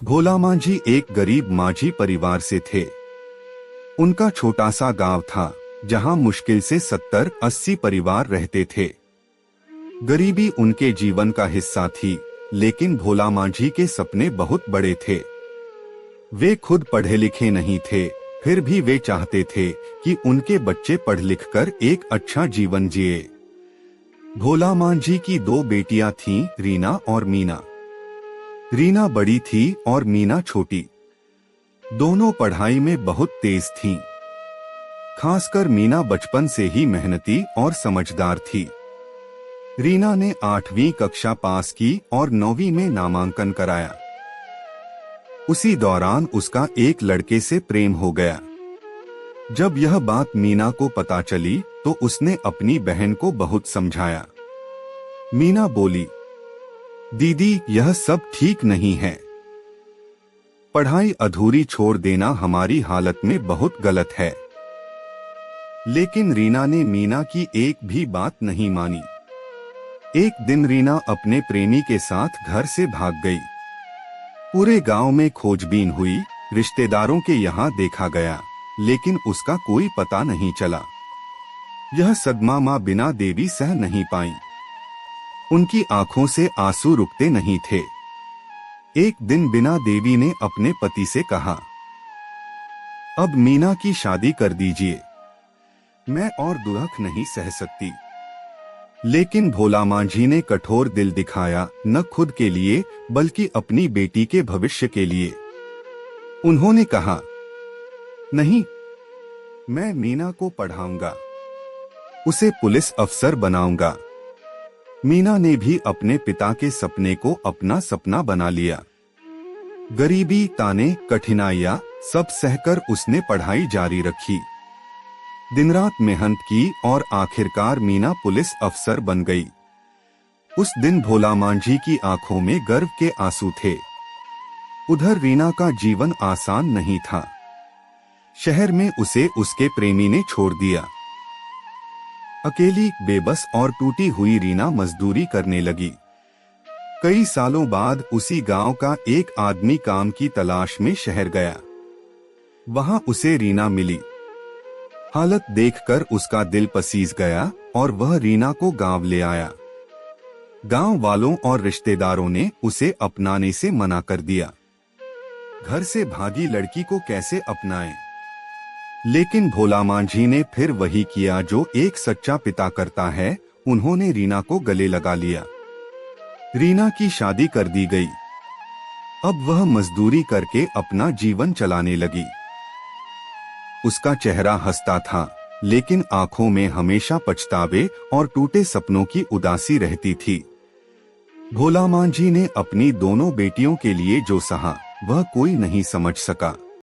भोला मांझी एक गरीब माझी परिवार से थे। उनका छोटा सा गांव था जहां मुश्किल से 70-80 परिवार रहते थे। गरीबी उनके जीवन का हिस्सा थी, लेकिन भोला मांझी के सपने बहुत बड़े थे। वे खुद पढ़े लिखे नहीं थे, फिर भी वे चाहते थे कि उनके बच्चे पढ़ लिख कर एक अच्छा जीवन जिए। भोला मांझी की 2 बेटियां थीं, रीना और मीना। रीना बड़ी थी और मीना छोटी। दोनों पढ़ाई में बहुत तेज थीं। खासकर मीना बचपन से ही मेहनती और समझदार थी। रीना ने 8वीं कक्षा पास की और 9वीं में नामांकन कराया। उसी दौरान उसका एक लड़के से प्रेम हो गया। जब यह बात मीना को पता चली तो उसने अपनी बहन को बहुत समझाया। मीना बोली, दीदी यह सब ठीक नहीं है। पढ़ाई अधूरी छोड़ देना हमारी हालत में बहुत गलत है। लेकिन रीना ने मीना की एक भी बात नहीं मानी। एक दिन रीना अपने प्रेमी के साथ घर से भाग गई। पूरे गांव में खोजबीन हुई, रिश्तेदारों के यहाँ देखा गया, लेकिन उसका कोई पता नहीं चला। यह सदमा माँ बिना देवी सह नहीं पाई। उनकी आंखों से आंसू रुकते नहीं थे। एक दिन बिना देवी ने अपने पति से कहा, अब मीना की शादी कर दीजिए, मैं और दुख नहीं सह सकती। लेकिन भोला मांझी ने कठोर दिल दिखाया, न खुद के लिए बल्कि अपनी बेटी के भविष्य के लिए। उन्होंने कहा, नहीं, मैं मीना को पढ़ाऊंगा, उसे पुलिस अफसर बनाऊंगा। मीना ने भी अपने पिता के सपने को अपना सपना बना लिया। गरीबी, ताने, कठिनाइयां सब सहकर उसने पढ़ाई जारी रखी। दिन रात मेहनत की और आखिरकार मीना पुलिस अफसर बन गई। उस दिन भोला मांझी की आंखों में गर्व के आंसू थे। उधर रीना का जीवन आसान नहीं था। शहर में उसे उसके प्रेमी ने छोड़ दिया। अकेली, बेबस और टूटी हुई रीना मजदूरी करने लगी। कई सालों बाद उसी गांव का एक आदमी काम की तलाश में शहर गया। वहां उसे रीना मिली। हालत देखकर उसका दिल पसीज गया और वह रीना को गांव ले आया। गांव वालों और रिश्तेदारों ने उसे अपनाने से मना कर दिया। घर से भागी लड़की को कैसे अपनाएं? लेकिन भोला मांझी ने फिर वही किया जो एक सच्चा पिता करता है। उन्होंने रीना को गले लगा लिया। रीना की शादी कर दी गई। अब वह मजदूरी करके अपना जीवन चलाने लगी। उसका चेहरा हंसता था, लेकिन आंखों में हमेशा पछतावे और टूटे सपनों की उदासी रहती थी। भोला मांझी ने अपनी दोनों बेटियों के लिए जो सहा, वह कोई नहीं समझ सका।